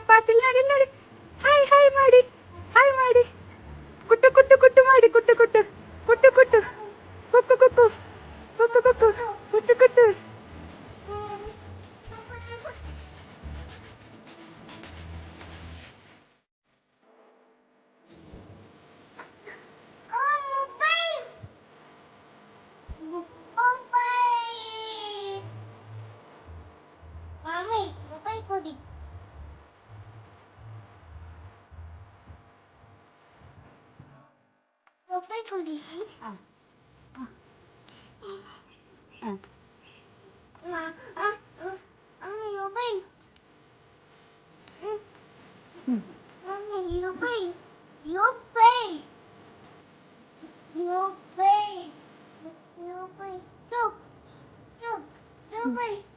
ಪಾತಿಲ್ಲ ನೋಡಿ ನೋಡಿ. Hi hi ಮಾಡಿ, ಹಾಯ್ ಮಾಡಿ. ಕುಟ್ಟು ಕುಟ್ಟು ಕುಟ್ಟು ಮಾಡಿ, ಕುಟ್ಟು ಕುಟ್ಟು ಕುಟ್ಟು ಕುಟ್ಟು ಕುಕ್ಕು ಕುಕ್ಕು ಕುಕ್ಕು ಕುಕ್ಕು ಕುಟ್ಟು ಕುಟ್ಟು. Foodie. Foodie. You pay.